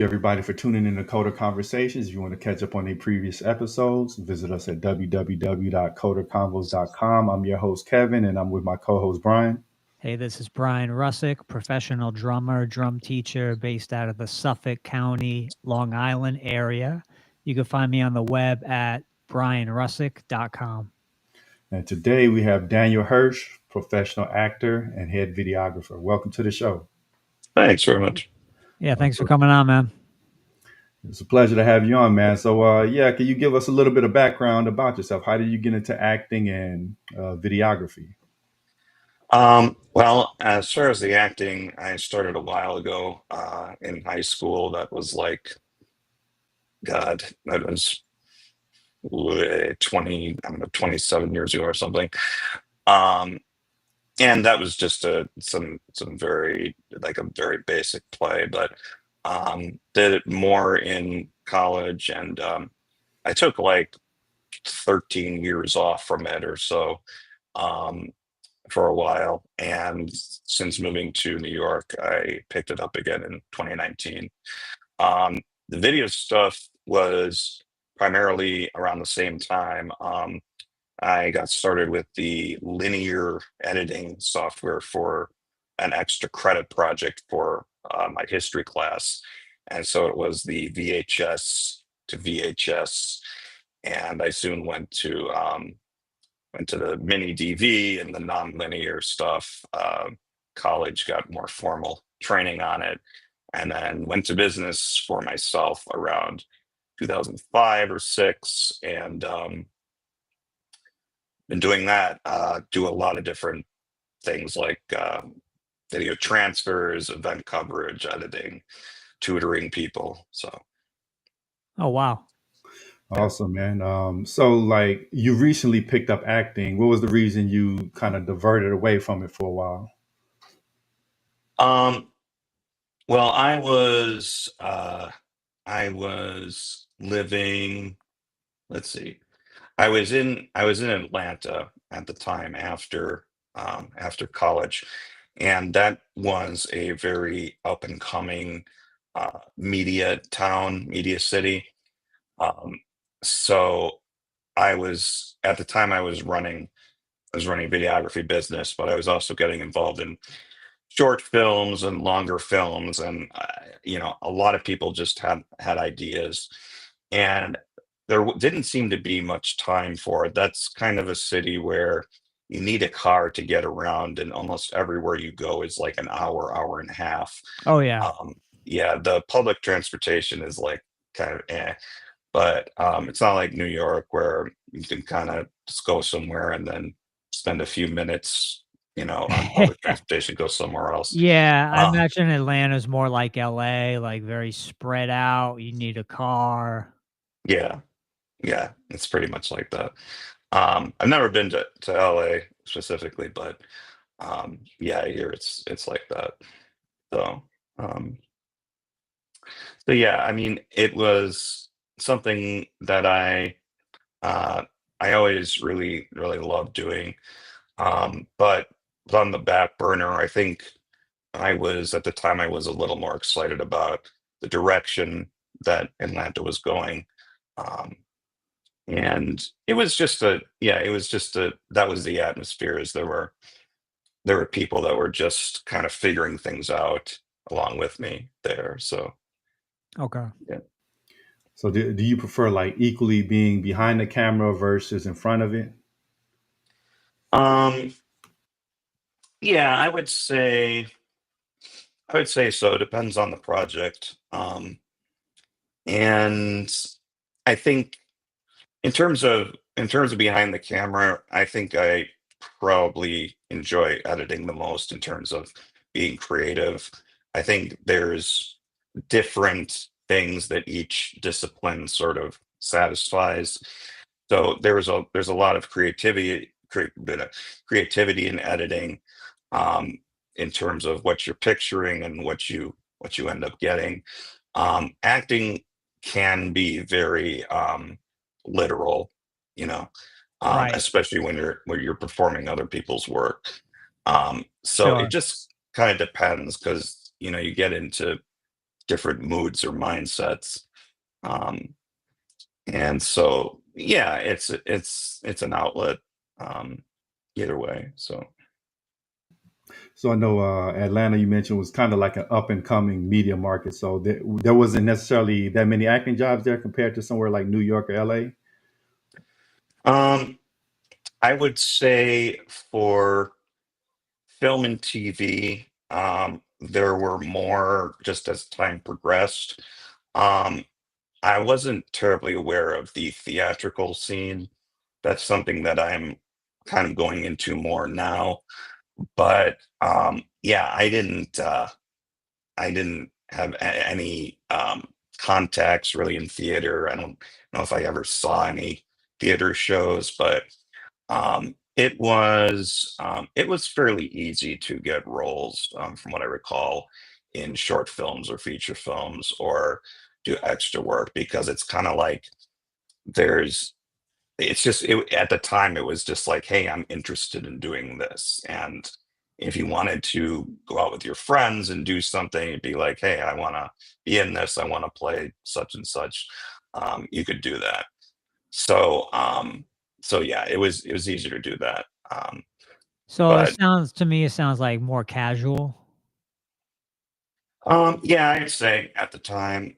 Everybody for tuning in to Coder Conversations. If you want to catch up on the previous episodes, visit us at www.coderconvos.com. I'm your host, Kevin, and I'm with my co-host, Brian. Hey, this is Brian Russick, professional drummer, drum teacher based out of the Suffolk County, Long Island area. You can find me on the web at brianrussick.com. And today we have Daniel Hirsh, professional actor and head videographer. Welcome to the show. Thanks very much. Yeah, thanks for coming on, man. It's a pleasure to have you on, man. So, can you give us a little bit of background about yourself? How did you get into acting and videography? Well, as far as the acting, I started a while ago in high school. That was like, God, that was 20, I don't know, 27 years ago or something. And that was just some very like a very basic play, but did it more in college, and I took like 13 years off from it or so. Um, for a while, and since moving to New York, I picked it up again in 2019. The video stuff was primarily around the same time. I got started with the linear editing software for an extra credit project for my history class, and so it was the VHS to VHS, and I soon went to the mini DV and the non-linear stuff. College got more formal training on it, and then went to business for myself around 2005 or six, and been doing that. Do a lot of different things like video transfers, event coverage, editing, tutoring people. So. Oh, wow. Awesome, man. So, like, you recently picked up acting. What was the reason you kind of diverted away from it for a while? Um, well, I was living. Let's see. I was in Atlanta at the time after college, and that was a very up and coming media town, media city. Um, so I was at the time I was running a videography business, but I was also getting involved in short films and longer films, and a lot of people just had ideas, and didn't seem to be much time for it. That's kind of a city where you need a car to get around, and almost everywhere you go is like an hour and a half. Oh, yeah. Yeah, the public transportation is like kind of but it's not like New York where you can kind of just go somewhere and then spend a few minutes, on public transportation, go somewhere else. Yeah, I Uh, imagine Atlanta's more like LA, like very spread out. You need a car. yeah, yeah, it's pretty much like that. I've never been to LA specifically, but yeah, I hear it's like that. So, um, so yeah, I mean, it was something that uh, I always really loved doing. But on the back burner, I think I was at the time I was a little more excited about the direction that Atlanta was going. Um, and it was just that was the atmosphere. Is there were people that were just kind of figuring things out along with me there. So Okay. yeah. So, do you prefer like equally being behind the camera versus in front of it? Um, yeah, I would say so. It depends on the project. And I think in terms of behind the camera, I think I probably enjoy editing the most in terms of being creative. I think there's different things that each discipline sort of satisfies. So there's a lot of bit of creativity in editing, um, in terms of what you're picturing and what you end up getting. Acting can be very literal, you know, Right. especially when you're performing other people's work. So it Sure. just kind of depends because you get into different moods or mindsets. And so, yeah, it's an outlet, either way. So, So I know Atlanta, you mentioned, was kind of like an up and coming media market. So there wasn't necessarily that many acting jobs there compared to somewhere like New York or LA. um, I would say for film and TV, there were more just as time progressed. Um, I wasn't terribly aware of the theatrical scene. That's something that I'm kind of going into more now. But yeah, I didn't have any contacts really in theater. I don't know if I ever saw any theater shows, but it was fairly easy to get roles, from what I recall, in short films or feature films or do extra work because it's kind of like there's it's just at the time it was just like, hey, I'm interested in doing this. And if you wanted to go out with your friends and do something, it'd be like, hey, I want to be in this, I want to play such and such. You could do that. So so yeah, it was easier to do that. So But it sounds like more casual. yeah, I'd say at the time.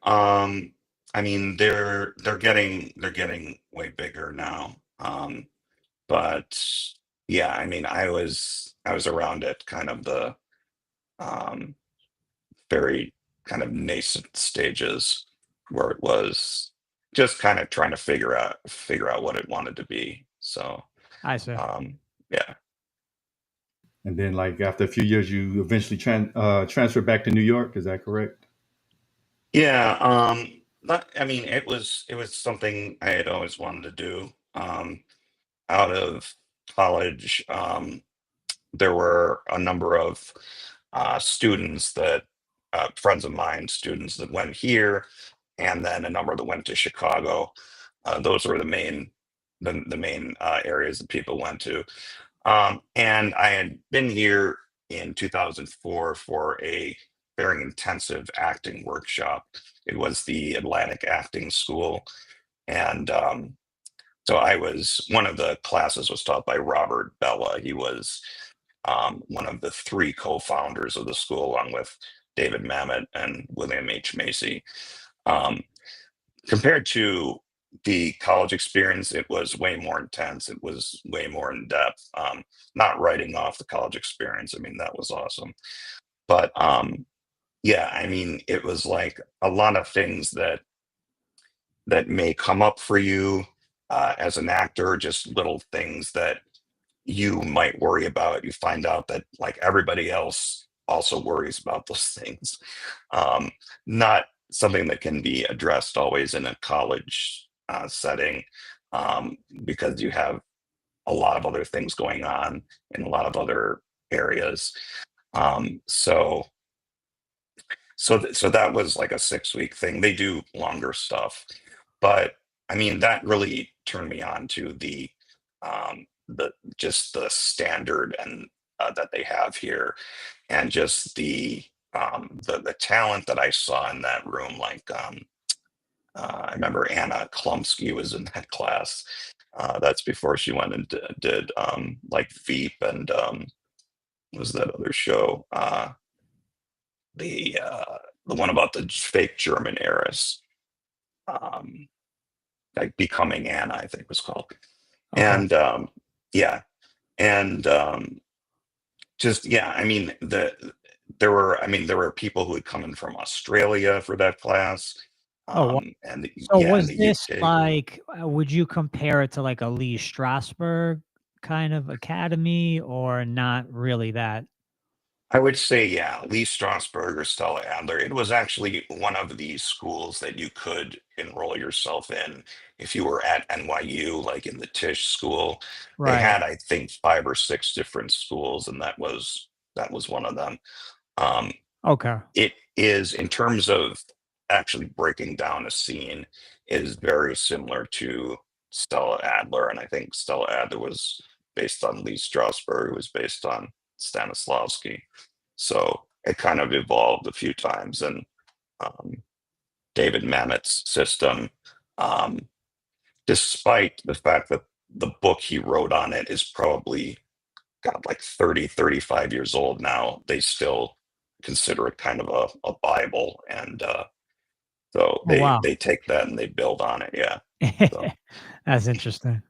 I mean they're getting way bigger now. But yeah, I mean, I was around at kind of the um, very kind of nascent stages where it was just kind of trying to figure out what it wanted to be. So I see. yeah, And then, like after a few years, you eventually transferred back to New York. Is that correct? yeah. I mean, it was something I had always wanted to do. Out of college, there were a number of students that friends of mine, students that went here, and then a number that went to Chicago. Those were the main areas that people went to. And I had been here in 2004 for a very intensive acting workshop. It was the Atlantic Acting School, and so I was one of the classes was taught by Robert Bella. He was one of the three co-founders of the school, along with David Mamet and William H. Macy. Um, Compared to the college experience, it was way more intense. It was way more in depth. Not writing off the college experience. I mean, that was awesome. But yeah, I mean, it was like a lot of things that may come up for you as an actor, just little things that you might worry about. You find out that like everybody else also worries about those things. Um, Not something that can be addressed always in a college setting, because you have a lot of other things going on in a lot of other areas. So so that was like a 6 week thing. They do longer stuff, but I mean that really turned me on to the just the standard and that they have here, and just the talent that I saw in that room. Like I remember Anna Klumsky was in that class. That's before she went and did like Veep and what was that other show? The the one about the fake German heiress, um, like Becoming Anna, I think was called. Okay. And yeah, and just yeah, I mean I mean there were people who had come in from Australia for that class, Oh, wow. and So yeah, in was the this UK. like, would you compare it to like a Lee Strasberg kind of academy or not really that? I would say, yeah, Lee Strasberg or Stella Adler. It was actually one of these schools that you could enroll yourself in if you were at NYU, like in the Tisch school. They Right. had, I think, five or six different schools, and that was one of them. Um, Okay. it is in terms of actually breaking down a scene is very similar to Stella Adler, and I think Stella Adler was based on Lee Strasberg, who was based on Stanislavski. So it kind of evolved a few times, and David Mamet's system. Um, Despite the fact that the book he wrote on it is probably, God, like 30, 35 years old now, they still consider it kind of a Bible. And so Oh, wow. they take that and they build on it. Yeah. So, That's interesting.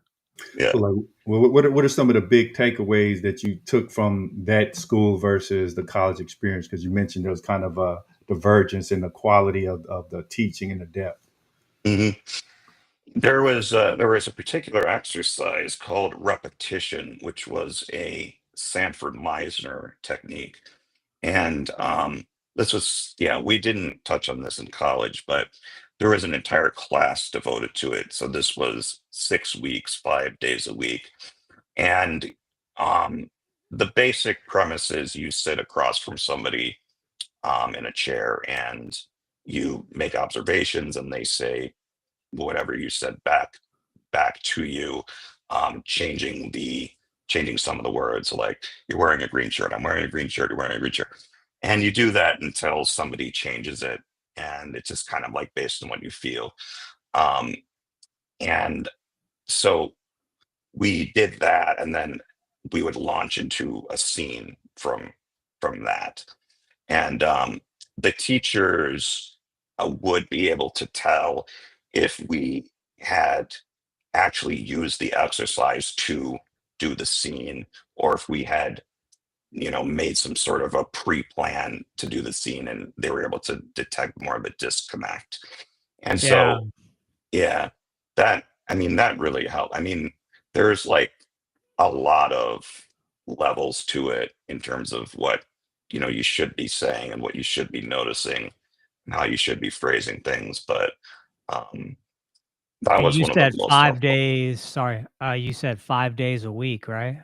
yeah. So, like, what are some of the big takeaways that you took from that school versus the college experience? Because you mentioned there was kind of a divergence in the quality of the teaching and the depth. Mhm. There was a particular exercise called repetition, which was a Sanford Meisner technique. And this was, yeah, we didn't touch on this in college, but there was an entire class devoted to it. So this was 6 weeks, 5 days a week. And um, the basic premise is you sit across from somebody in a chair and you make observations and they say whatever you said back to you, changing some of the words, like you're wearing a green shirt, I'm wearing a green shirt, you're wearing a green shirt. And you do that until somebody changes it. And it's just kind of like based on what you feel. Um, and so we did that, and then we would launch into a scene from that. And the teachers would be able to tell if we had actually used the exercise to do the scene, or if we had, made some sort of a pre-plan to do the scene, and they were able to detect more of a disconnect. And Yeah. so, yeah, that really helped. I mean, there's like a lot of levels to it in terms of what you should be saying and what you should be noticing and how you should be phrasing things. But um, that And was you one of the said most 5 helpful. days, sorry, you said 5 days a week, right?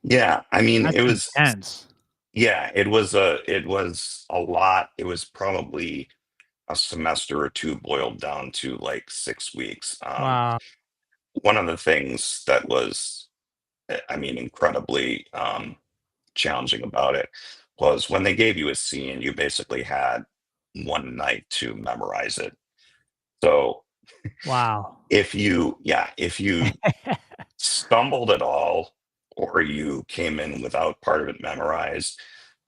Yeah, I mean, That's it was. intense. Yeah, it was a lot. It was probably a semester or two boiled down to like 6 weeks. Wow. One of the things that was, I mean, incredibly challenging about it was when they gave you a scene, you basically had one night to memorize it. So Wow. if you stumbled at all or you came in without part of it memorized,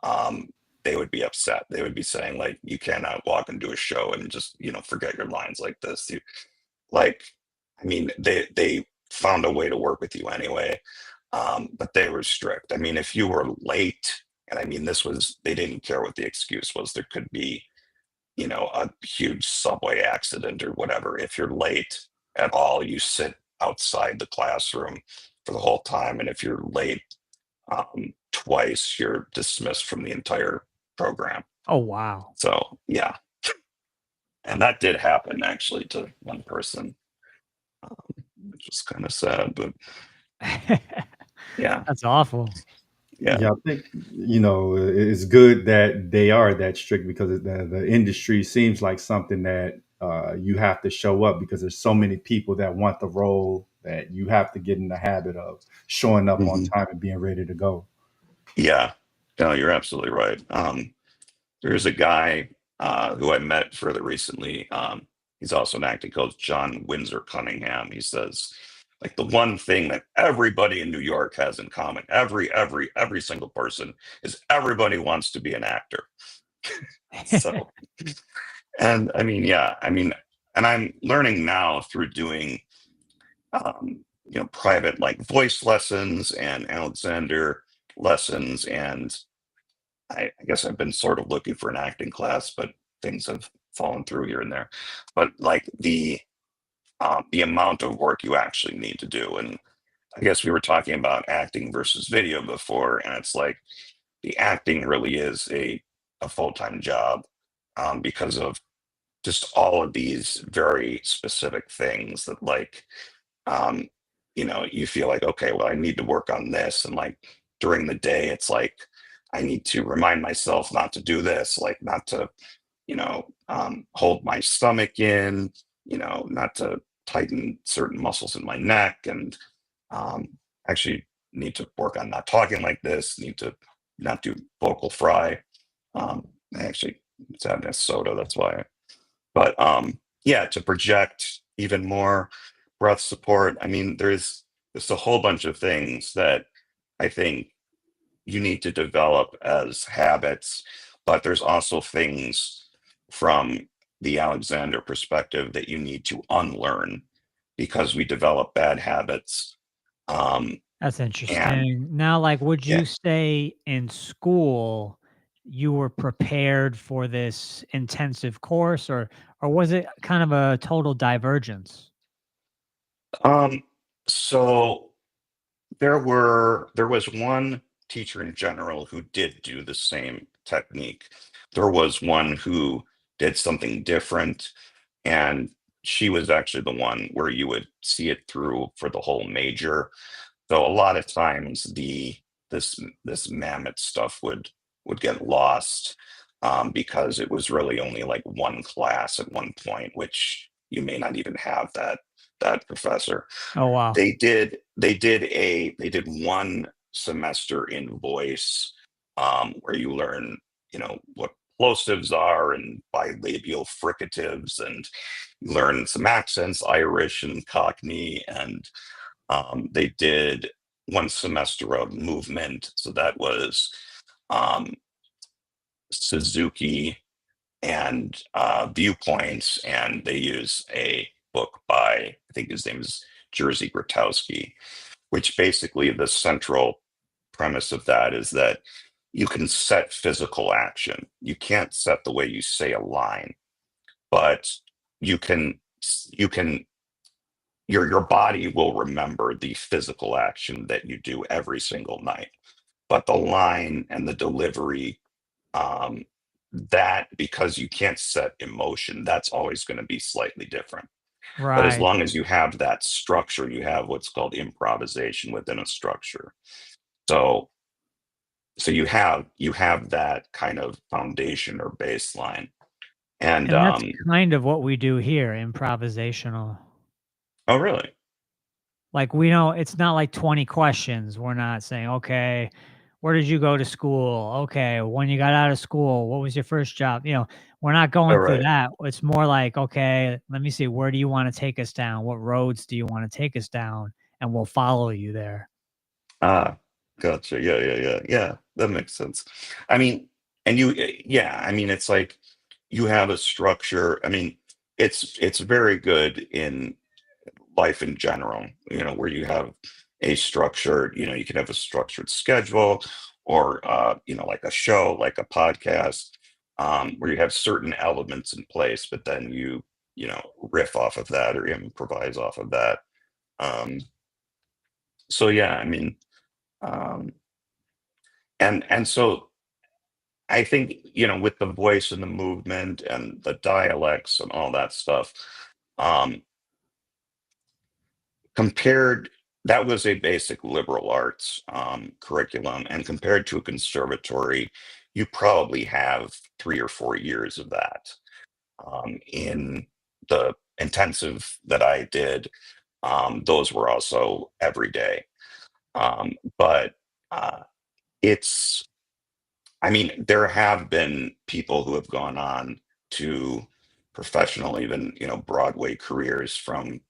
um, they would be upset. They would be saying like, you cannot walk into a show and just forget your lines like this. Like, I mean, they found a way to work with you anyway, but they were strict. I mean, if you were late, and I mean, they didn't care what the excuse was. There could be, a huge subway accident or whatever. If you're late at all, you sit outside the classroom for the whole time. And if you're late twice, you're dismissed from the entire program. Oh, wow. So, yeah. And that did happen actually to one person, which was kind of sad, but yeah, That's awful. yeah. Yeah, I think it's good that they are that strict because the industry seems like something that you have to show up because there's so many people that want the role that you have to get in the habit of showing up on Mhm. time and being ready to go. Yeah. No, you're absolutely right. There's a guy who I met further recently. He's also an acting coach, John Windsor Cunningham. He says, like, the one thing that everybody in New York has in common, every single person, is everybody wants to be an actor. So, and I mean, yeah, I mean, and I'm learning now through doing, private like voice lessons and Alexander lessons, and I guess I've been sort of looking for an acting class, but things have fallen through here and there. But like the amount of work you actually need to do, and I guess we were talking about acting versus video before, and it's like the acting really is a full time job because of just all of these very specific things that like um, you feel like, okay, well, I need to work on this. And like during the day, it's like, I need to remind myself not to do this, like not to, hold my stomach in, not to tighten certain muscles in my neck. And um, actually need to work on not talking like this, need to not do vocal fry. I actually It's at Minnesota, that's why. But yeah, to project even more breath support. I mean, there's a whole bunch of things that I think you need to develop as habits, but there's also things from the Alexander perspective that you need to unlearn because we develop bad habits. That's And interesting. Now, like, would yeah, you say in school you were prepared for this intensive course, or was it kind of a total divergence? so there was one teacher in general who did do the same technique. There was one who did something different, and she was actually the one where you would see it through for the whole major. So a lot of times this this mammoth stuff would get lost because it was really only like one class at one point, which you may not even have that professor. Oh, wow. They did one semester in voice where you learn, what plosives are and bilabial fricatives, and you learn some accents, Irish and Cockney, and they did one semester of movement. So that was um, Suzuki and viewpoints, and they use a book by, I think his name is Jerzy Grotowski, which basically the central premise of that is that you can set physical action. You can't set the way you say a line, but you can your body will remember the physical action that you do every single night. But the line and the delivery, um, that because you can't set emotion, that's always going to be slightly different. But as Right. long as you have that structure, you have what's called improvisation within a structure. So you have that kind of foundation or baseline. And And that's kind of what we do here, improvisational. oh really? Like, we don't it's not like 20 questions. We're not saying, "Okay, where did you go to school? Okay, when you got out of school, what was your first job?" We're not All going through right. that. It's more like, "Okay, let me see, where do you wanna take us down? What roads do you wanna take us down? And we'll follow you there." Ah, gotcha. Yeah, yeah, yeah, yeah. That makes sense. I mean, and yeah, I mean, it's like you have a structure. I mean, it's very good in life in general, where you have a structured, you can have a structured schedule or, like a show, like a podcast, where you have certain elements in place, but then riff off of that or improvise off of that. Um, so yeah, I mean, um, and so I think, with the voice and the movement and the dialects and all that stuff, um, compared that was a basic liberal arts curriculum, and compared to a conservatory, you probably have 3 or 4 years of that. In the intensive that I did, those were also every day. But uh, it's I mean, there have been people who have gone on to professional, even, Broadway careers from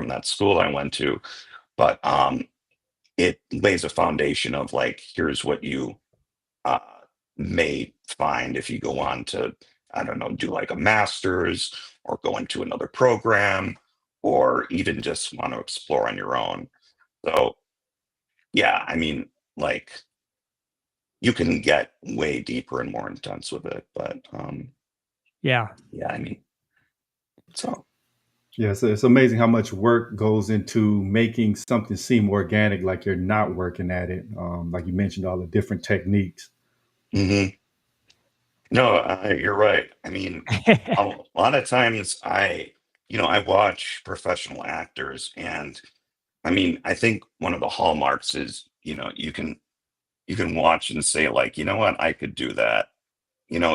that school I went to, but it lays a foundation of like, here's what you uh, may find if you go on to, I don't know, do like a master's or go into another program or even just want to explore on your own. So, yeah, I mean, like you can get way deeper and more intense with it, but Yeah. yeah, I mean, so Yeah, so it's amazing how much work goes into making something seem organic, like you're not working at it. Like you mentioned, all the different techniques. mhm. No, you're right. I mean, a lot of times I watch professional actors, and I mean, I think one of the hallmarks is, you can watch and say like, you know what, I could do that,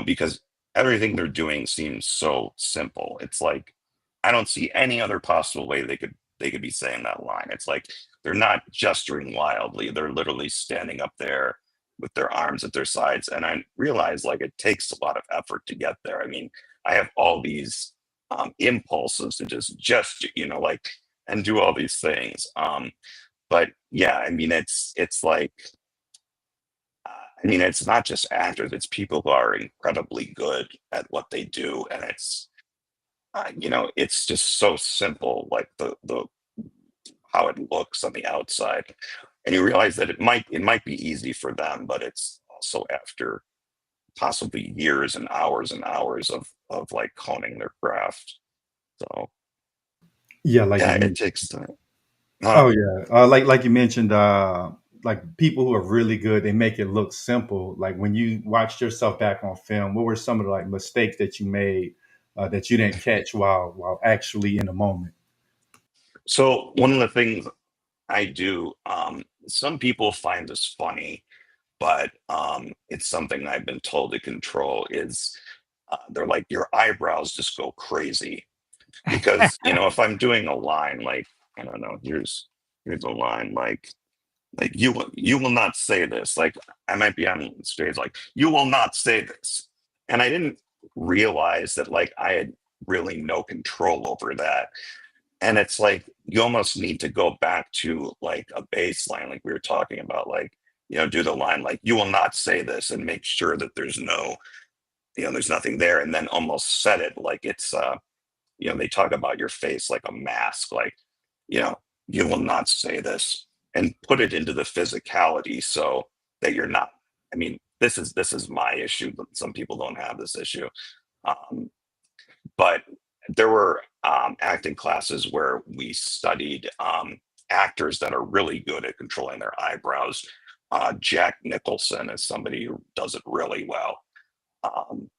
because everything they're doing seems so simple. It's like I don't see any other possible way they could be saying that line. It's like they're not gesturing wildly. They're literally standing up there with their arms at their sides. And I realized like it takes a lot of effort to get there. I mean, I have all these impulses to just like and do all these things. But yeah, I mean, it's like I mean, it's not just actors; it's people who are incredibly good at what they do, and it's just so simple, like the how it looks on the outside, and you realize that it might be easy for them, but it's also after possibly years and hours of like honing their craft. So Yeah, like you yeah, it mentioned. takes time. Oh yeah, like you mentioned, like people who are really good, they make it look simple. Like when you watched yourself back on film, what were some of the like mistakes that you made that you didn't catch while actually in the moment? So one of the things I do, some people find this funny, but it's something I've been told to control is they're like your eyebrows just go crazy because if I'm doing a line like I don't know, here's a line like you will not say this. Like I might be on stage like you will not say this, and I didn't realize that like I had really no control over that. And it's like you almost need to go back to like a baseline, like we were talking about, like do the line like you will not say this, and make sure that there's nothing there, and then almost set it like it's they talk about your face like a mask, like you know you will not say this, and put it into the physicality so that you're not. I mean, this is my issue, but some people don't have this issue. um, but there were acting classes where we studied actors that are really good at controlling their eyebrows. Jack Nicholson is somebody who does it really well. um,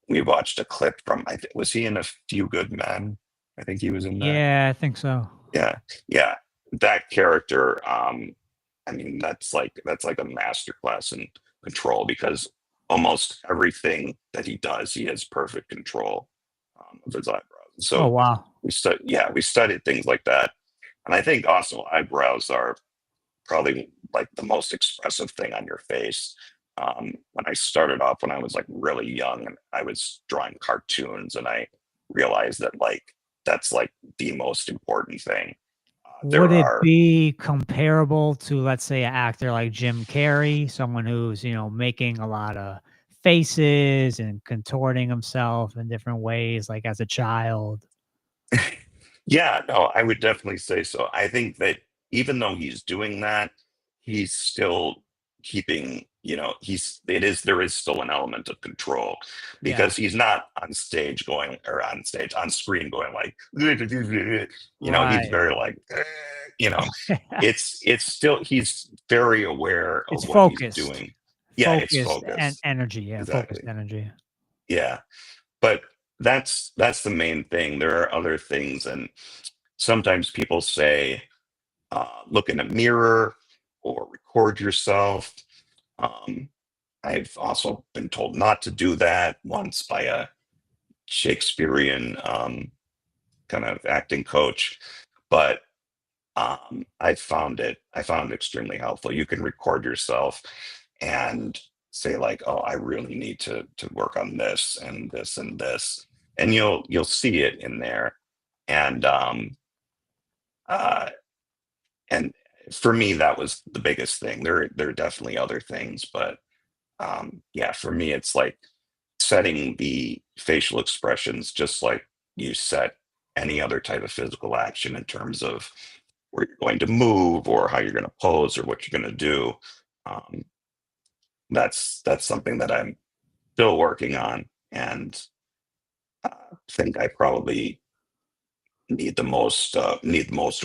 we watched a clip from was he in A Few Good Men? I think he was in that. Yeah, I think so. Yeah, yeah. That character, I mean, that's like a masterclass in control because almost everything that he does, he has perfect control of his eyebrows. Oh, So wow. we studied things like that, and I think also eyebrows are probably like the most expressive thing on your face. When I started off when I was like really young and I was drawing cartoons, and I realized that like that's like the most important thing. Would There it are be comparable to, let's say, an actor like Jim Carrey, someone who's, making a lot of faces and contorting himself in different ways, like as a child? Yeah, no, I would definitely say so. I think that even though he's doing that, he's still keeping, there is still an element of control Yeah. because he's not on stage going or on screen going like, he's Right. very like, it's still, he's very aware It's of what he's focused. doing. Yeah, it's Focused and focused. energy. Yeah, focused Exactly. energy. Yeah. But that's the main thing. There are other things, and sometimes people say, look in a mirror or record yourself. Um, I've also been told not to do that once by a Shakespearean kind of acting coach, but I found it extremely helpful. You can record yourself and say like, oh, I really need to work on this and this and this, and you'll see it in there. And uh and for me that was the biggest thing. There are definitely other things, but yeah, for me it's like setting the facial expressions just like you set any other type of physical action in terms of where you're going to move or how you're going to pose or what you're going to do. Um, that's something that I'm still working on, and think I probably need the most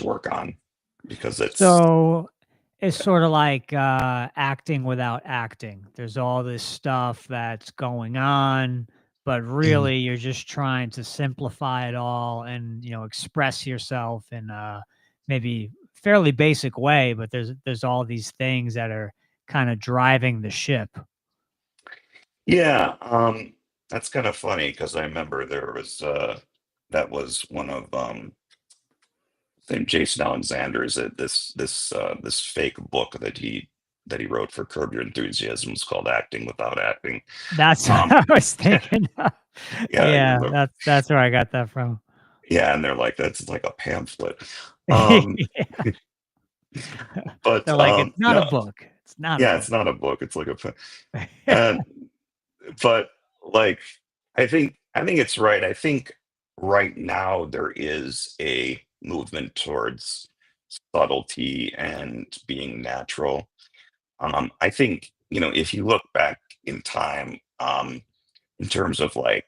work on because it's So it's sort of like acting without acting. There's all this stuff that's going on, but Mhm. really you're just trying to simplify it all and express yourself in a maybe fairly basic way. But there's all these things that are kind of driving the ship. Yeah, that's kind of funny because I remember there was that was one of named Jason Alexander's this fake book that he that he wrote for Curb Your Enthusiasm was called Acting Without Acting. That's Um, what I was thinking. yeah, Yeah, that's where I got that from. yeah, and they're like, that's like a pamphlet. Um, Yeah. but They're like, it's not a no, book. It's not a yeah, book. it's not a book. It's like and but like I think it's right. I think right now there is a movement towards subtlety and being natural. I think, if you look back in time, in terms of like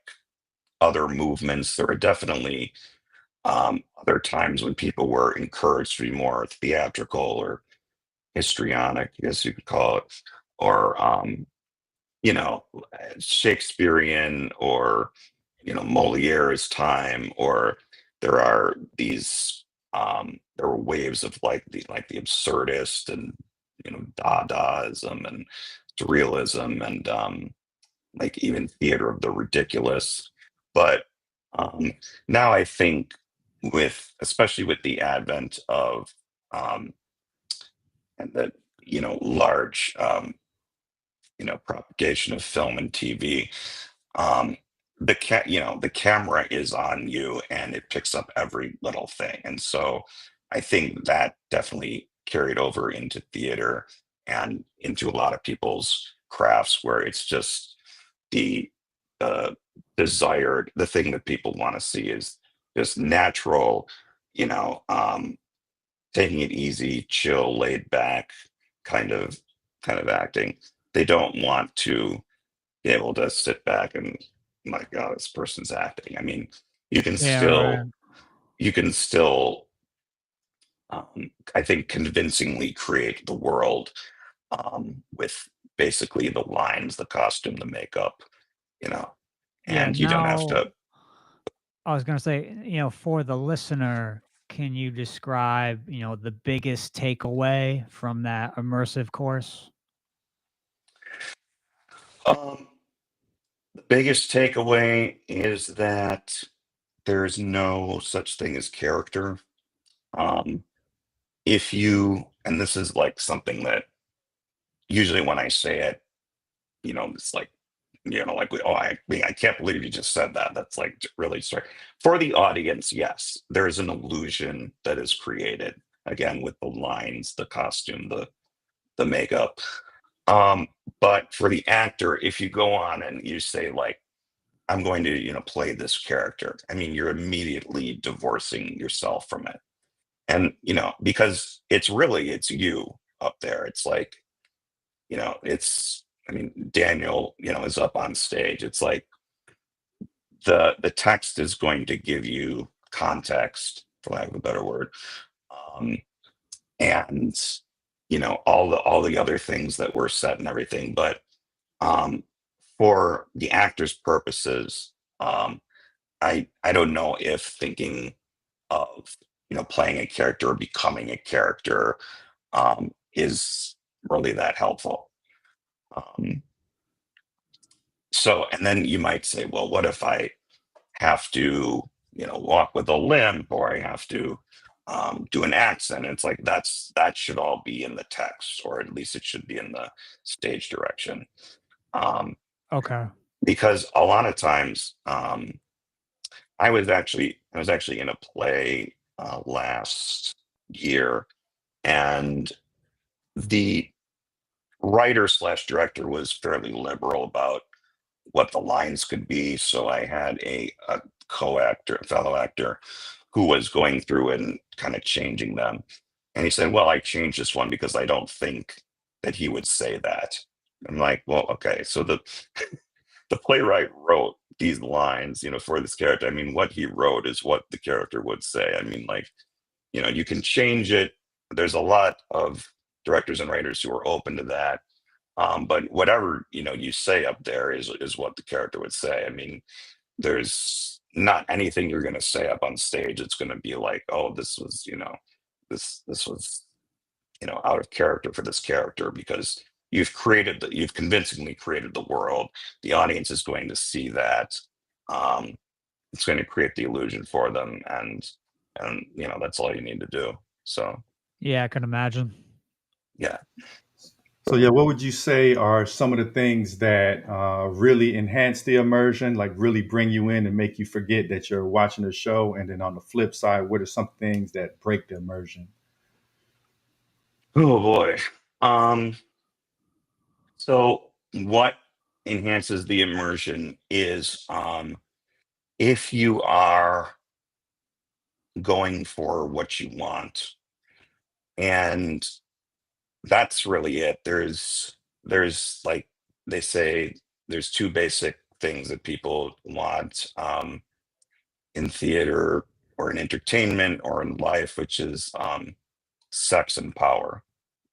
other movements, there are definitely other times when people were encouraged to be more theatrical or histrionic, I guess you could call it, or Shakespearean, or Moliere's time, or there are these there were waves of like the absurdist and Dadaism and surrealism and like even theater of the ridiculous. But um, now I think especially with the advent of um, and the large propagation of film and TV, um, the camera is on you and it picks up every little thing, and so I think that definitely carried over into theater and into a lot of people's crafts, where it's just the the thing that people want to see is just natural, you know um taking it easy, chill, laid back kind of kind of acting. They don't want to be able to sit back and, my God, this person's acting. I mean, you can Yeah, right. still you can still I think convincingly create the world with basically the lines, the costume, the makeup, you know, Yeah, and you don't have now to. I was gonna say, for the listener, can you describe, the biggest takeaway from that immersive course? Um, the biggest takeaway is that there's no such thing as character. Um, if you, and this is like something that usually when I say it, it's like, like, oh, I mean, I can't believe you just said that. That's like really sorry. For the audience, yes, there's an illusion that is created again with the lines, the costume, the makeup. Um, but for the actor, if you go on and you say like, I'm going to, play this character, I mean, you're immediately divorcing yourself from it. And, because it's you up there. It's like, I mean, Daniel, is up on stage. It's like the text is going to give you context, for lack of a better word. Um, and all the other things that were said and everything. But um for the actor's purposes, um I don't know if thinking of playing a character or becoming a character is really that helpful. um so, and then you might say, well, what if I have to walk with a limp, or I have to do an accent? It's like that should all be in the text, or at least it should be in the stage direction. um Okay. because a lot of times, I was actually in a play last year, and the writer slash director was fairly liberal about what the lines could be. So I had a co-actor, a fellow actor, who was going through and kind of changing them. And he said, well, I changed this one because I don't think that he would say that. I'm like, well, okay. So the playwright wrote these lines, for this character. I mean, what he wrote is what the character would say. I mean, like, you can change it. There's a lot of directors and writers who are open to that. But whatever, you say up there is what the character would say. I mean, there's not anything you're going to say up on stage. It's going to be like, oh, this was, this was, out of character for this character, because you've convincingly created the world. The audience is going to see that. Um, it's going to create the illusion for them, and that's all you need to do. So Yeah, I can imagine. yeah. So yeah, what would you say are some of the things that really enhance the immersion, like really bring you in and make you forget that you're watching a show? And then on the flip side, what are some things that break the immersion? Oh boy. Um, so what enhances the immersion is if you are going for what you want, and that's really it. There's like they say there's two basic things that people want in theater or in entertainment or in life, which is sex and power.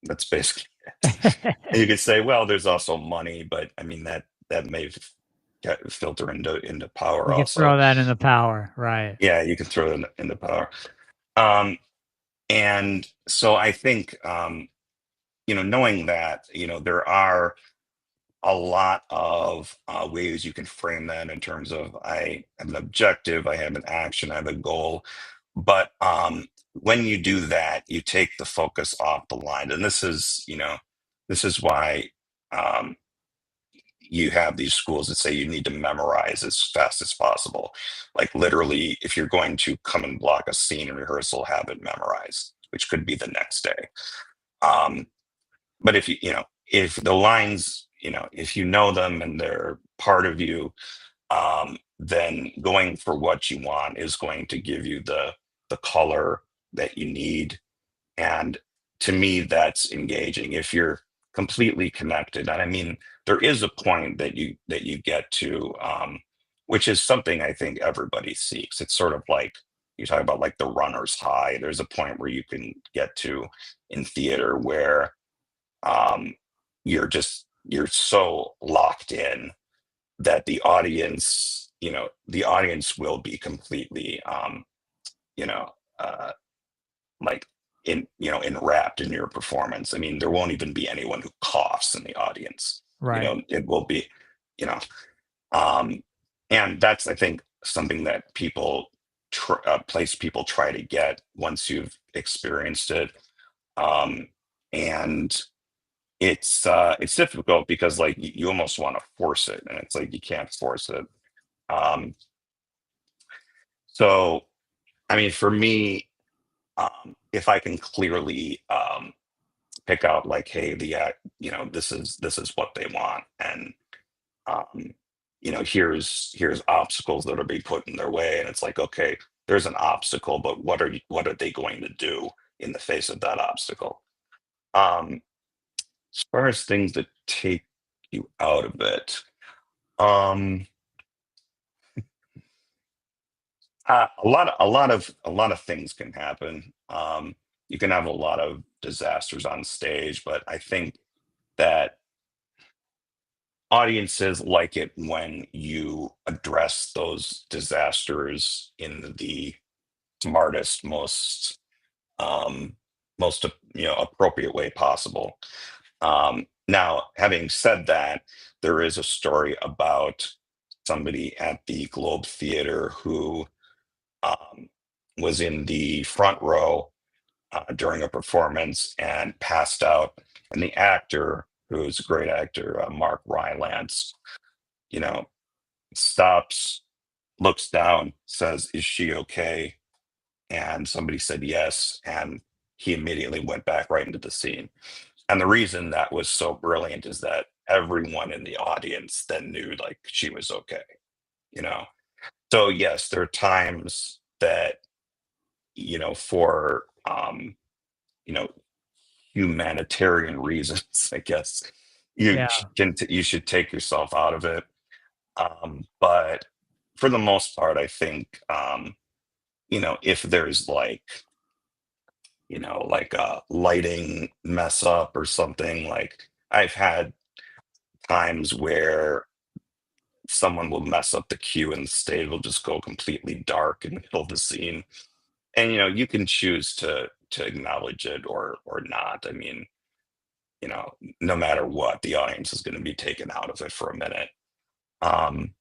That's basically it. And you could say, well, there's also money, but I mean that may filter into power You can also. throw that in the power, right? Yeah, you can throw it into power. Um, and so I think knowing that, there are a lot of ways you can frame that in terms of I have an objective, I have an action, I have a goal. But when you do that, you take the focus off the line. And this is why um, you have these schools that say you need to memorize as fast as possible. Like literally, if you're going to come and block a scene in rehearsal, have it memorized, which could be the next day. Um, but if the lines, if you know them and they're part of you, then going for what you want is going to give you the color that you need. And to me, that's engaging. If you're completely connected, and I mean, there is a point that you get to, which is something I think everybody seeks. It's sort of like you talk about like the runner's high. There's a point where you can get to in theater where um, you're so locked in that the audience will be completely you know uh like enwrapped in your performance. I mean, there won't even be anyone who coughs in the audience. Right. It will be you know um and that's, I think, something that place people try to get once you've experienced it. Um and it's difficult because like you almost want to force it, and it's like you can't force it. um so I mean, for me, if I can clearly pick out like, hey, this is what they want, and um here's obstacles that are being put in their way, and it's like, okay, there's an obstacle, but what are they going to do in the face of that obstacle? um as far as things that take you out of it, um a lot of things can happen. You can have a lot of disasters on stage, but I think that audiences like it when you address those disasters in the smartest, um, most appropriate way possible. Now, having said that, there is a story about somebody at the Globe Theater who um, was in the front row during a performance and passed out. And the actor, who's a great actor, Mark Rylance, you know, stops, looks down, says, "Is she okay?" And somebody said yes. And he immediately went back right into the scene. And the reason that was so brilliant is that everyone in the audience then knew like she was okay, you know? So, yes, there are times that, for, you know, humanitarian reasons, I guess, Yeah. you should take yourself out of it. But for the most part, I think, if there's like a lighting mess up or something, like I've had times where someone will mess up the cue and the stage will just go completely dark in the middle of the scene. And you can choose to acknowledge it or not. I mean, no matter what, the audience is going to be taken out of it for a minute. Um,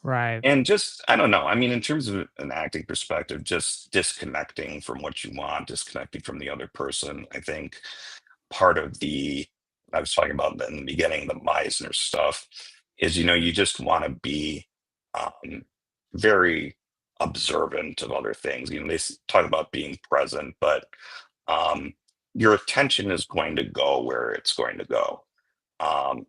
Right. and just, I don't know. I mean, in terms of an acting perspective, just disconnecting from what you want, disconnecting from the other person. I think part of the I was talking about in the beginning, the Meisner stuff, is, you know, you just want to be very observant of other things. You know, they talk about being present, but your attention is going to go where it's going to go.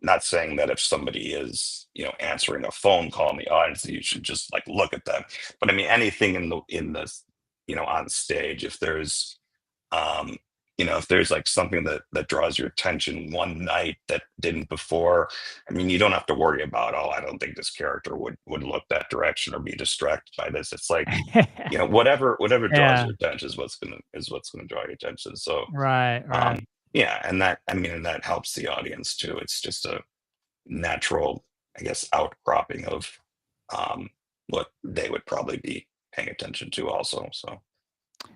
Not saying that if somebody is, you know, answering a phone call in the audience, you should just like look at them. But I mean, anything in the you know, on stage, if there's um, you know, if there's like something that draws your attention one night that didn't before, I mean, you don't have to worry about, oh, I don't think this character would look that direction or be distracted by this. It's like, you know, whatever draws Yeah. your attention is what's gonna draw your attention. So Right. um, Right. yeah, and that, I mean, and that helps the audience too. It's just a natural, I guess, outcropping of what they would probably be paying attention to also. So,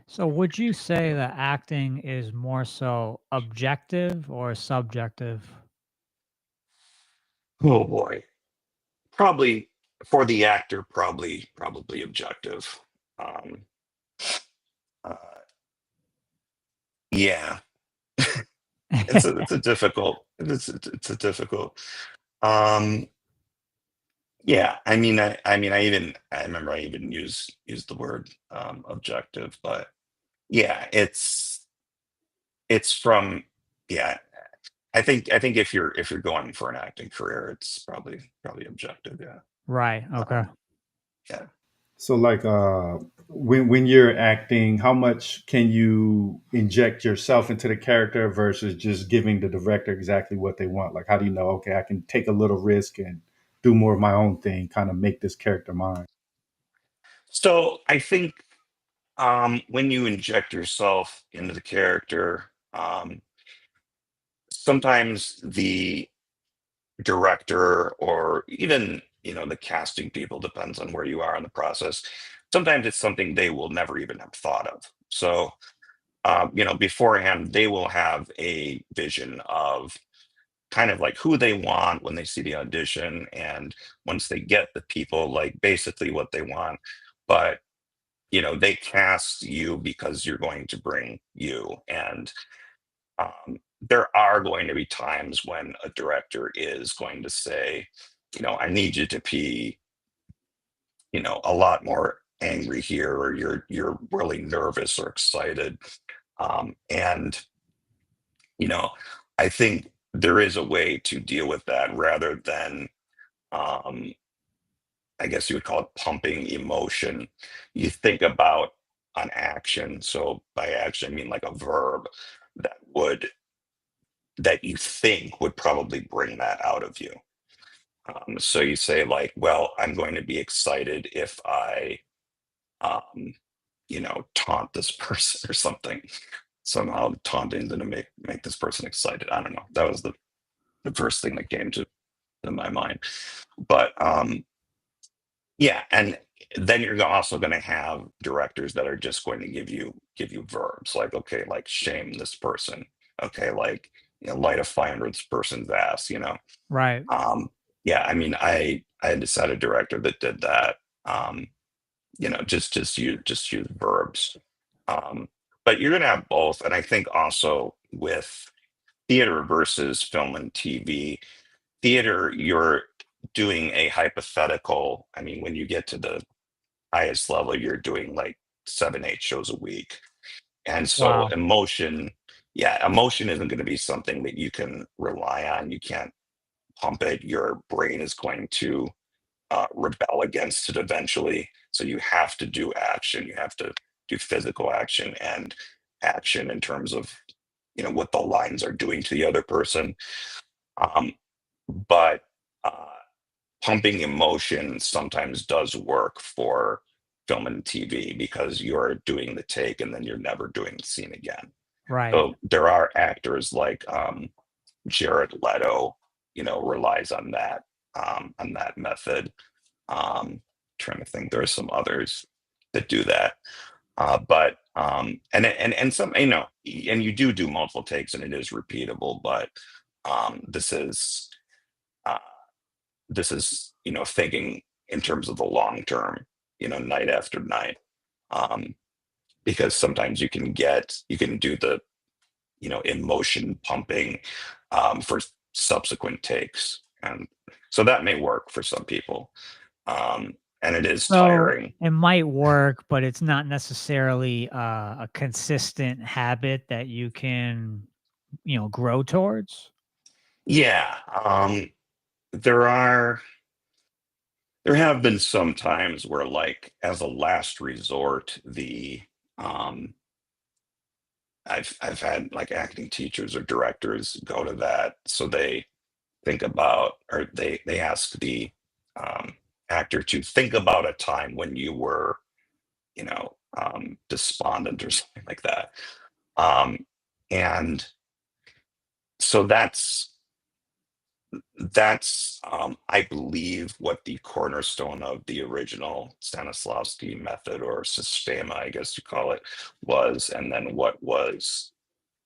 So would you say that acting is more so objective or subjective? oh boy, probably for the actor, probably objective. Um, uh, yeah, it's a difficult it's a difficult. Um, yeah, I remember I even used the word objective, but yeah, it's from yeah. I think if you're going for an acting career, it's probably objective. Yeah. Right. Okay. Um, yeah. So like when you're acting, how much can you inject yourself into the character versus just giving the director exactly what they want? Like how do you know, okay, I can take a little risk and do more of my own thing, kind of make this character mine? So I think when you inject yourself into the character, sometimes the director or even, you know, the casting people, depends on where you are in the process. Sometimes it's something they will never even have thought of. So you know, beforehand they will have a vision of kind of like who they want when they see the audition, and once they get the people, like basically what they want. But you know, they cast you because you're going to bring you. And there are going to be times when a director is going to say, you know, I need you to be, you know, a lot more angry here, or you're really nervous or excited. And you know, I think there is a way to deal with that rather than um I guess you would call it pumping emotion. You think about an action. So by action, I mean like a verb that would that you think would probably bring that out of you. So you say like, well, I'm going to be excited if I, um, you know, taunt this person or something. Somehow taunting to make this person excited. I don't know. That was the first thing that came to my mind. But yeah, and then you're also going to have directors that are just going to give you verbs like, okay, like shame this person, okay, like, you know, light a fire under this person's ass, you know. Right. Yeah, I mean, I just had a director that did that. You know, just use verbs. Um, but you're going to have both, and I think also with theater versus film and TV, theater, you're doing a hypothetical. I mean, when you get to the highest level, you're doing like 7, 8 shows a week. And so Wow. emotion, yeah, emotion isn't going to be something that you can rely on. You can't pump it. Your brain is going to rebel against it eventually. So you have to do action. You have to do physical action and action in terms of, you know, what the lines are doing to the other person. Um, but uh, pumping emotion sometimes does work for film and TV because you're doing the take and then you're never doing the scene again. Right. So there are actors like Jared Leto, you know, relies on that method. Trying to think, there are some others that do that. But and some, you know, and you do multiple takes and it is repeatable, but this is uh, you know, thinking in terms of the long term, you know, night after night. Um, because sometimes you can do emotion pumping for subsequent takes. And so that may work for some people. And it is So tiring. it might work, but it's not necessarily a consistent habit that you can, grow towards. Yeah. There have been some times where, like, as a last resort, I've had like acting teachers or directors go to that, so they think about, or they ask the actor to think about a time when you were, despondent or something like that. Um, and so that's I believe what the cornerstone of the original Stanislavski method, or systema, I guess you call it, was, and then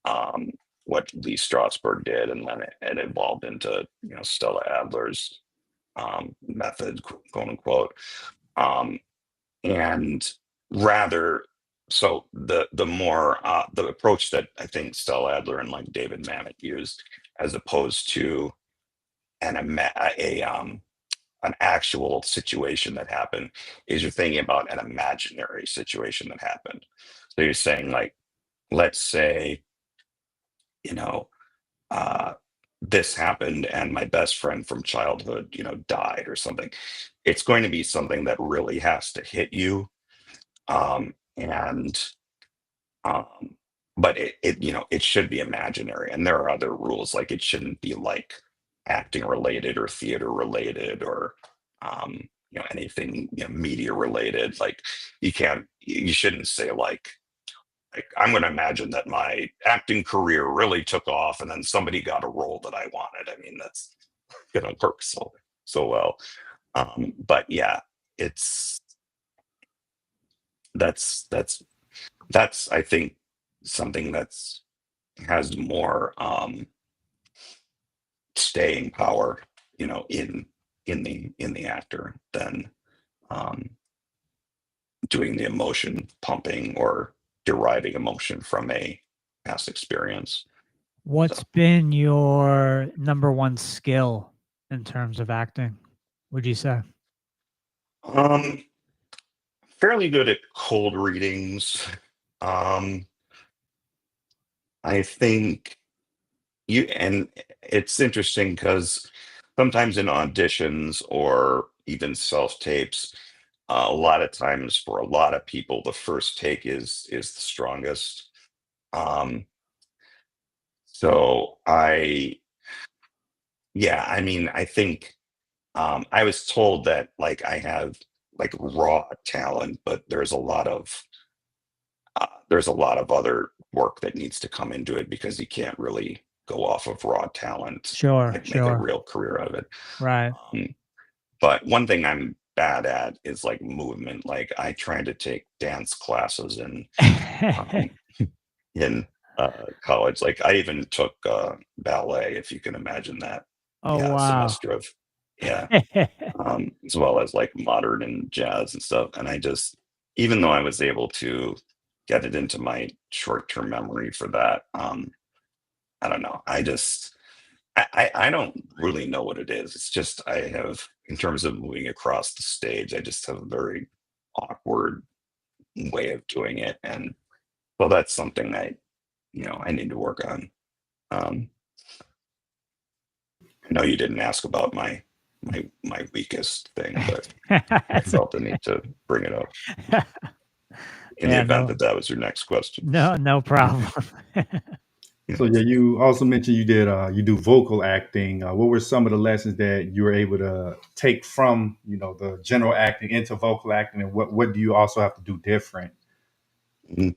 um, what Lee Strasberg did, and then it evolved into Stella Adler's method, quote unquote. Um, and rather, so the approach that I think Stella Adler and like David Mamet used, as opposed to an actual situation that happened, is you're thinking about an imaginary situation that happened. So you're saying, like, let's say, you know, uh, this happened and my best friend from childhood, died or something. It's going to be something that really has to hit you. And um, but it should be imaginary. And there are other rules, like it shouldn't be like acting related or theater related, or anything media related. Like you shouldn't say like I'm going to imagine that my acting career really took off and then somebody got a role that I wanted. I mean, that's going to work so well. But yeah, it's that's I think something that's has more staying power, in the actor, than um, doing the emotion pumping or deriving emotion from a past experience. What's So, been your number one skill in terms of acting, would you say? um, fairly good at cold readings. Um, I think and it's interesting because sometimes in auditions or even self tapes, a lot of times for a lot of people, the first take is the strongest. Um, so yeah, I mean, I think I was told that like I have like raw talent, but there's a lot of other work that needs to come into it, because you can't really go off of raw talent, Sure, like make a sure. real career out of it. Right. But one thing I'm bad at is like movement. Like I tried to take dance classes um, in college. Like I even took ballet, if you can imagine that. Oh, Yeah, a wow. semester of, yeah, as well as like modern and jazz and stuff. And I just, even though I was able to get it into my short-term memory for that, I don't know. I don't really know what it is. It's just I have, in terms of moving across the stage, I just have a very awkward way of doing it, and well, that's something I need to work on. Um, I know you didn't ask about my weakest thing, but I That's felt the need to bring it up in the yeah, event no, that that was your next question. no problem. So yeah, you also mentioned you do vocal acting. What were some of the lessons that you were able to take from the general acting into vocal acting, and what do you also have to do different? Mhm.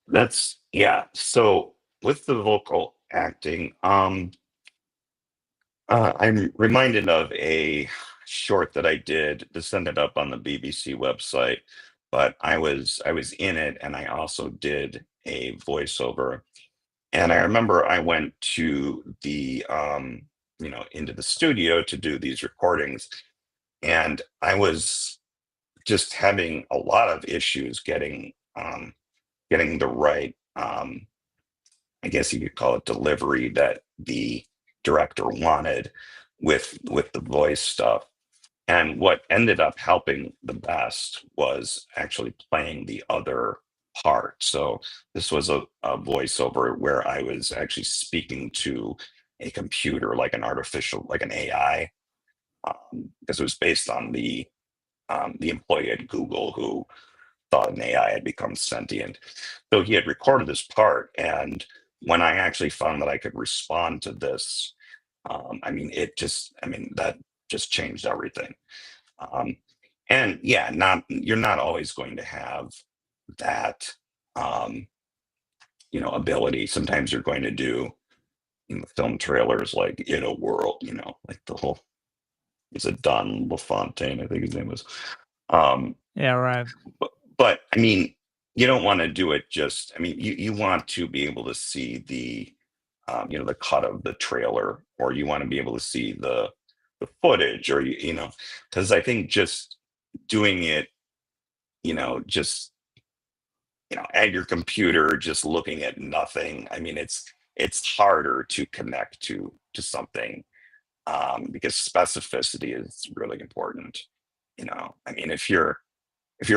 That's yeah. So with the vocal acting, I'm reminded of a short that I did to send it up on the BBC website, but I was in it, and I also did a voiceover. And I remember I went to into the studio to do these recordings, and I was just having a lot of issues getting the right I guess you could call it delivery that the director wanted with the voice stuff. And what ended up helping the best was actually playing the other part. So this was a voiceover where I was actually speaking to a computer, like an artificial, like an AI, because it was based on the employee at Google who thought an AI had become sentient. So he had recorded this part, and when I actually found that I could respond to this, I mean, that just changed everything. Um, and yeah, you're not always going to have that, um, ability. Sometimes you're going to do, film trailers like In a World, like the whole, is it Don LaFontaine? I think his name was. Um, Yeah, right. but I mean, you don't want to do it just, I mean, you want to be able to see the cut of the trailer, or you want to be able to see the footage, or, because I think just doing it, just, at your computer, just looking at nothing. I mean, it's harder to connect to something, because specificity is really important. I mean, if you're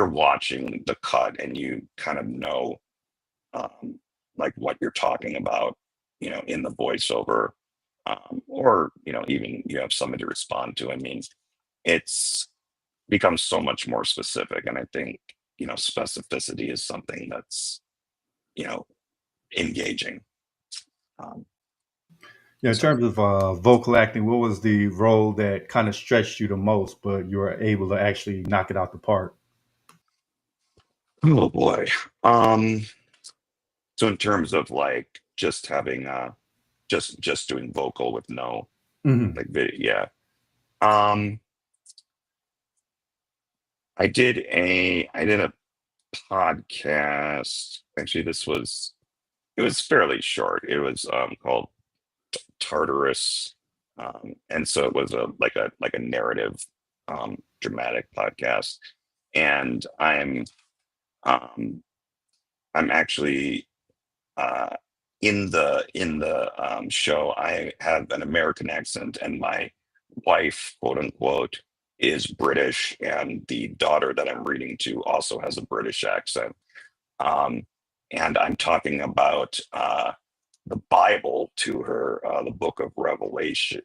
watching the cut and you kind of know, like what you're talking about, in the voiceover, or even you have somebody to respond to. I mean, it's becomes so much more specific, and I think specificity is something that's you know engaging. Um, Yeah, in so, terms of vocal acting, what was the role that kind of stretched you the most, but you were able to actually knock it out the park? oh boy. Um, so in terms of like just having just doing vocal with no Hmm. like video, yeah. Um, I did a podcast. Actually, it was fairly short. It was called Tartarus, and so it was a narrative, dramatic podcast. And um, I'm actually, uh, in the show. I have an American accent, and my wife, quote unquote, is British, and the daughter that I'm reading to also has a British accent. Um, and I'm talking about the Bible to her, the book of Revelation.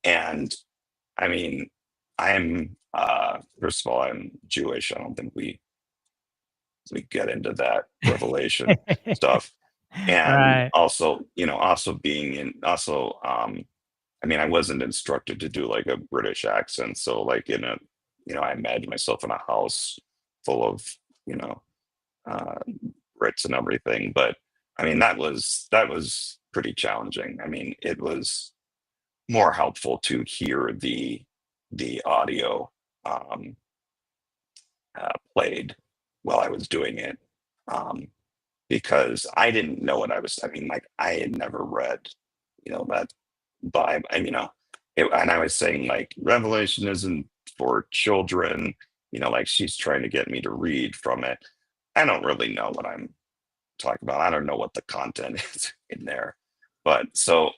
And I mean, I'm first of all, I'm Jewish. I don't think we get into that Revelation stuff. And Right. also, also being in also, I mean, I wasn't instructed to do like a British accent. So like I imagine myself in a house full of, you know, uh, Brits and everything. But I mean, that was pretty challenging. I mean, it was more helpful to hear the audio, um, played while I was doing it, um, because I didn't know what I was. I mean, like I had never read, that Bible. I mean, and I was saying like Revelation isn't for children. Like she's trying to get me to read from it. I don't really know what I'm talking about. I don't know what the content is in there, but so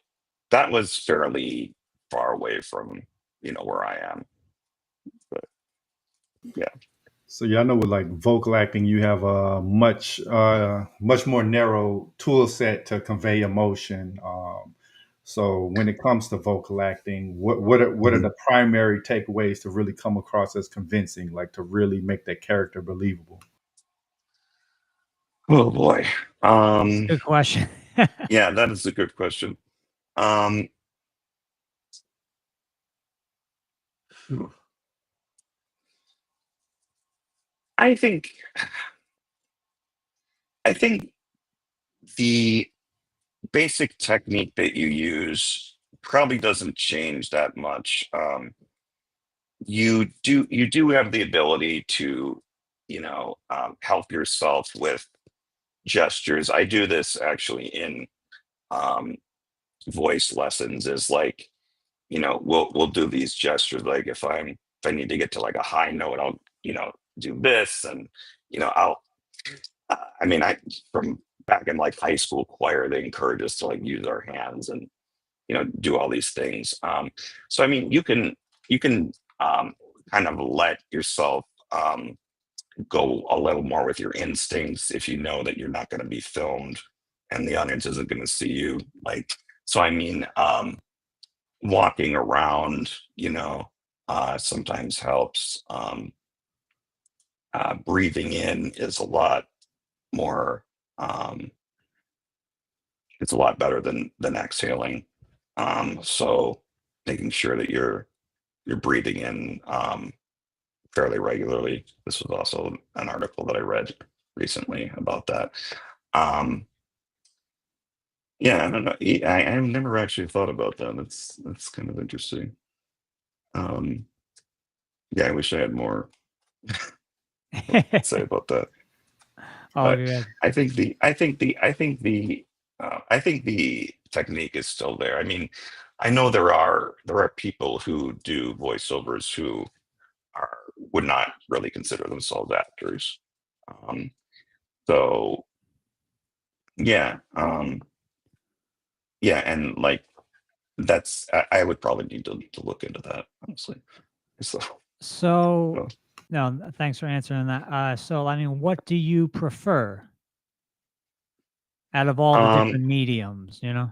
that was fairly far away from where I am. But yeah. So yeah, I know with like vocal acting, you have a much more narrow tool set to convey emotion. So when it comes to vocal acting, what are Mhm. the primary takeaways to really come across as convincing, like to really make that character believable? Oh boy. Um, Good question. yeah, that is a good question. Um, I think I think the basic technique that you use probably doesn't change that much. You do have the ability to, help yourself with gestures. I do this actually in, um, voice lessons. Is like, we'll do these gestures. Like if I need to get to like a high note, I'll do this, and I'll I mean, I from back in like high school choir, they encourage us to like use our hands and do all these things. So I mean, you can kind of let yourself go a little more with your instincts if you know that you're not going to be filmed and the audience isn't going to see you. Like, so I mean, walking around, sometimes helps. Breathing in is a lot more. It's a lot better than exhaling. So making sure that you're breathing in fairly regularly. This was also an article that I read recently about that. Um, yeah, I don't know. I've never actually thought about that. That's kind of interesting. Yeah, I wish I had more to say about that. Oh, But good. I think the technique is still there. I mean, I know there are people who do voiceovers who are would not really consider themselves actors. Um, so yeah, yeah, and like I would probably need to look into that honestly. So, So, so, no, thanks for answering that. So, I mean, what do you prefer out of all the um, different mediums, you know?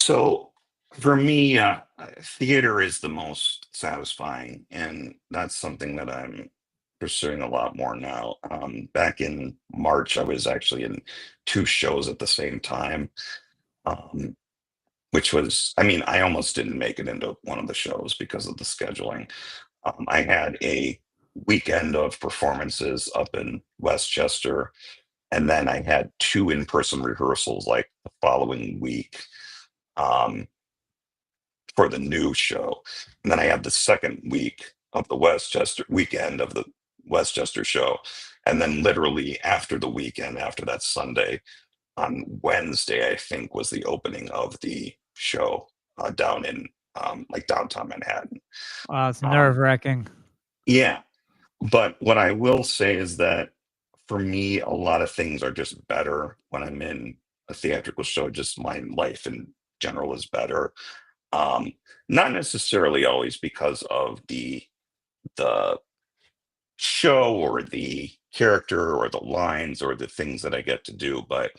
so for me, theater is the most satisfying, and that's something that I'm pursuing a lot more now. Back in March, I was actually in two shows at the same time. Um, which was, I mean, I almost didn't make it into one of the shows because of the scheduling. I had a weekend of performances up in Westchester, and then I had two in-person rehearsals like the following week um, for the new show. And then I had the second week of the Westchester weekend of the Westchester show. And then literally after the weekend, after that Sunday, on Wednesday, I think was the opening of the show down in like downtown Manhattan. It's Um, nerve-wracking. yeah, but what I will say is that for me, a lot of things are just better when I'm in a theatrical show. Just my life in general is better. Um, Not necessarily always because of the show or the character or the lines or the things that I get to do, but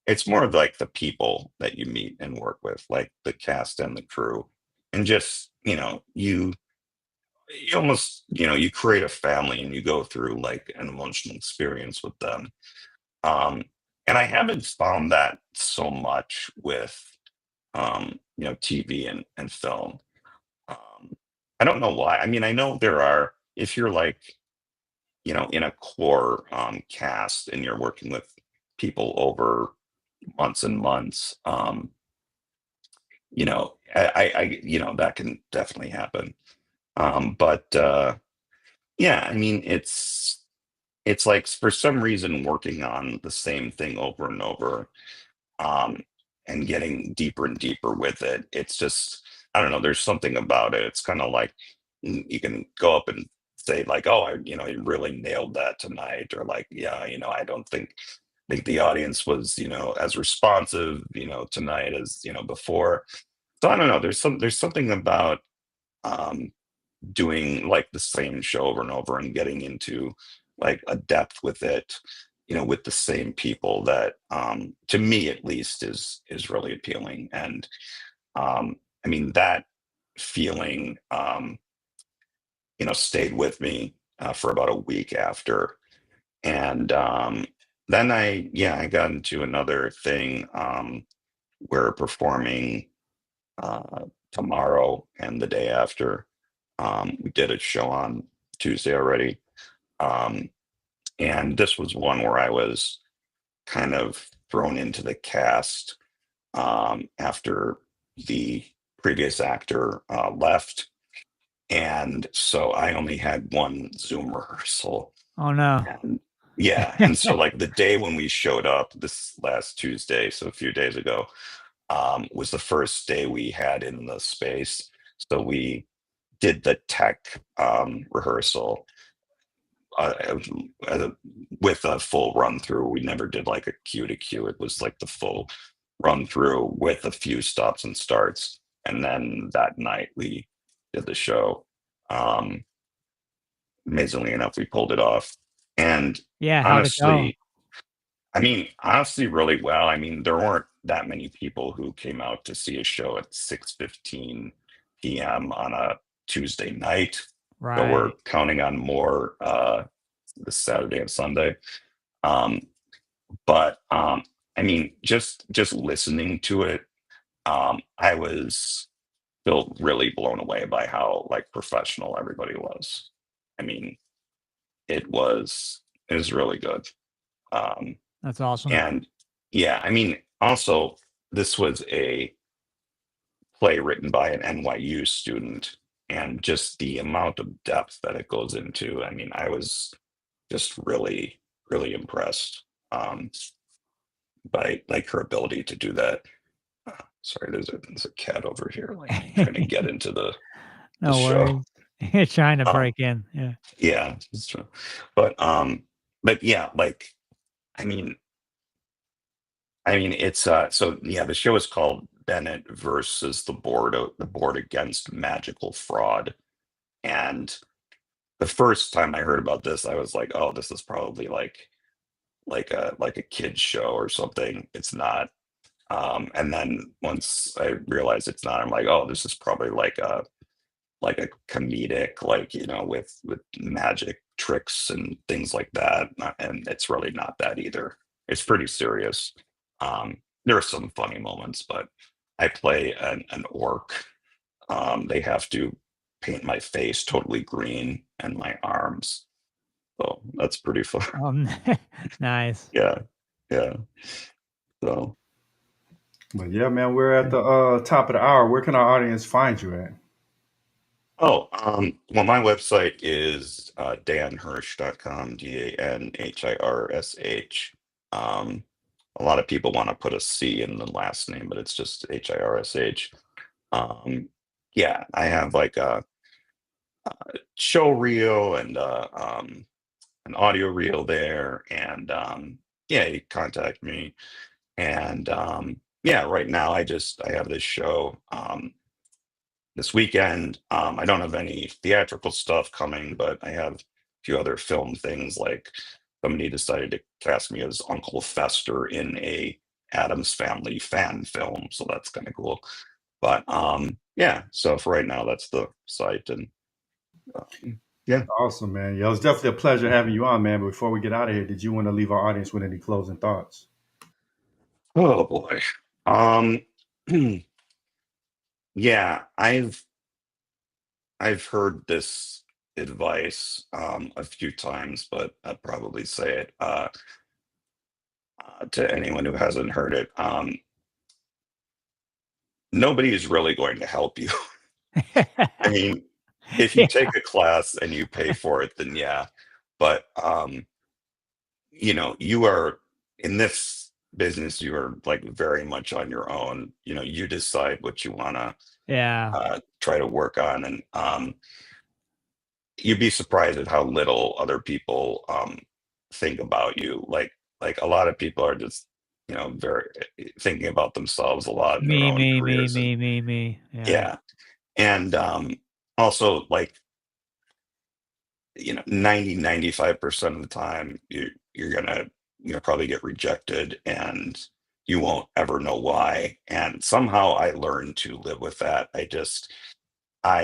it's more of like the people that you meet and work with, like the cast and the crew. And just, you almost, you create a family and you go through like an emotional experience with them. Um, and I haven't found that so much with TV and film. Um, I don't know why. I mean, I know there are, if you're like, in a core cast and you're working with people over months and months, that can definitely happen. But yeah, I mean, it's like for some reason working on the same thing over and over, um, and getting deeper and deeper with it. It's just, I don't know, there's something about it. It's kind of like you can go up and say like, oh, you really nailed that tonight, or like, yeah, I don't think the audience was, as responsive, tonight as, before. So I don't know. There's something about um doing like the same show over and over and getting into like a depth with it, with the same people that to me at least is really appealing. And I mean that feeling stayed with me for about a week after. And then I got into another thing. We're performing uh tomorrow and the day after. We did a show on Tuesday already. Um, and this was one where I was kind of thrown into the cast after the previous actor left. And so I only had one Zoom rehearsal. Oh, no. And yeah. And so, like, the day when we showed up this last Tuesday, so a few days ago, was the first day we had in the space. So we did the tech rehearsal, uh, uh, with a full run through. We never did like a cue to cue. It was like the full run through with a few stops and starts. And then that night we did the show. Amazingly enough, we pulled it off. And Yeah, how'd it go? honestly, honestly, really well. I mean, there weren't that many people who came out to see a show at 6:15 p.m. on a Tuesday night. So we're Right. counting on more this Saturday and Sunday. Um, but I mean, just listening to it, I was still really blown away by how like professional everybody was. I mean, it was really good. Um, That's awesome. and yeah, I mean, also this was a play written by an NYU student, and just the amount of depth that it goes into. I mean, I was just really, really impressed by like her ability to do that. Sorry, there's a cat over here, like trying to get into the No show. worries. You're trying to Um, break in. Yeah. yeah, it's true. But yeah, like I mean, it's so yeah, the show is called Bennett versus the board against magical fraud. And the first time I heard about this, I was like, oh, this is probably like a kid's show or something. It's not. And then once I realized it's not, I'm like, oh, this is probably like a comedic, like, you know, with magic tricks and things like that. And it's really not that either. It's pretty serious. There are some funny moments, but I play an orc. They have to paint my face totally green and my arms. So that's pretty fun. Um, nice. Yeah. Yeah. So But yeah, man, we're at the top of the hour. Where can our audience find you at? well, my website is danhirsh.com, DANHIRSH. A lot of people want to put a C in the last name, but it's just HIRSH. Yeah, I have like a show reel and an audio reel there. And yeah, you contact me. And yeah, right now I have this show. This weekend. I don't have any theatrical stuff coming, but I have a few other film things. Like somebody decided to cast me as Uncle Fester in a Adams Family fan film, so that's kind of cool. But yeah, so for right now, that's the site, and yeah. Awesome, man. Yeah, it was definitely a pleasure having you on, man. But before we get out of here, did you want to leave our audience with any closing thoughts? Oh boy. Um, yeah, I've heard this advice a few times, but I'd probably say it to anyone who hasn't heard it. Nobody is really going to help you. I mean, if you Yeah. take a class and you pay for it, then yeah. But you know, you are in this business, you are like very much on your own. You know, you decide what you want to Yeah. try to work on, and you'd be surprised at how little other people think about you. Like a lot of people are just, you know, very thinking about themselves a lot in their Me, own me, me, careers. And me, me, me. Yeah. yeah. And also like, you know, 95% of the time you're gonna, you know, probably get rejected, and you won't ever know why. And somehow I learned to live with that. I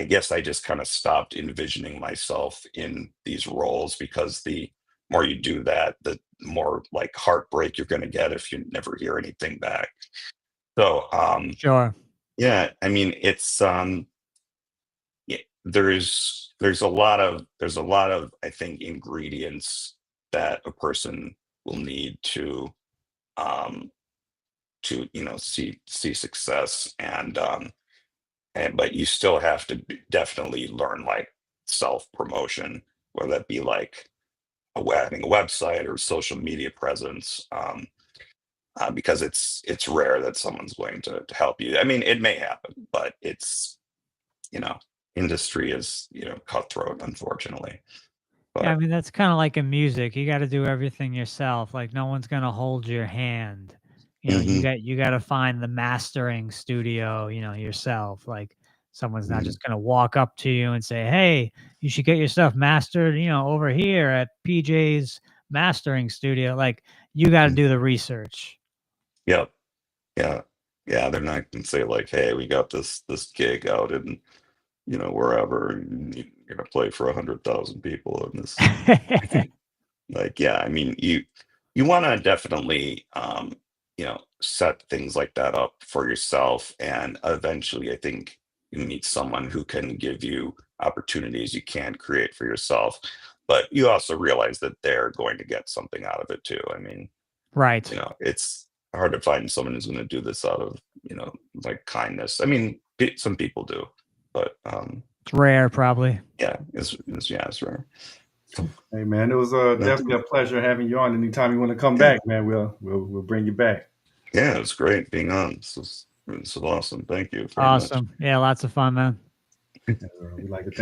guess I just kind of stopped envisioning myself in these roles, because the more you do that, the more like heartbreak you're going to get if you never hear anything back. So, Sure. yeah, I mean, it's yeah, there's a lot of I think ingredients that a person will need um you know, see success. And but you still have to definitely learn like self promotion, whether that be like having a website or social media presence, because it's rare that someone's going to help you. I mean, it may happen, but it's, you know, industry is, you know, cutthroat, unfortunately. Yeah, I But mean, that's kind of like in music. You got to do everything yourself. Like no one's going to hold your hand. You know, hmm you got to find the mastering studio, yourself. Like someone's not just going to walk up to you and say, "Hey, you should get your stuff mastered, over here at PJ's mastering studio." Like you got to do the research. yep, yeah, yeah. They're not gonna say like, "Hey, we got this gig out in wherever, and you're gonna play for 100,000 people in this." Like, yeah, I mean, you want to definitely, set things like that up for yourself, and eventually, I think you need someone who can give you opportunities you can't create for yourself. But you also realize that they're going to get something out of it too. I mean, Right. it's hard to find someone who's going to do this out of, like kindness. I mean, some people do, but It's rare, probably. yeah, yeah, it's rare. Hey man, it was definitely a pleasure having you on. Anytime you want to come Yeah. back, man, we'll bring you back. Yeah, it was great being on. This was awesome. Thank you very much. Awesome. Yeah, lots of fun, man. We like to thank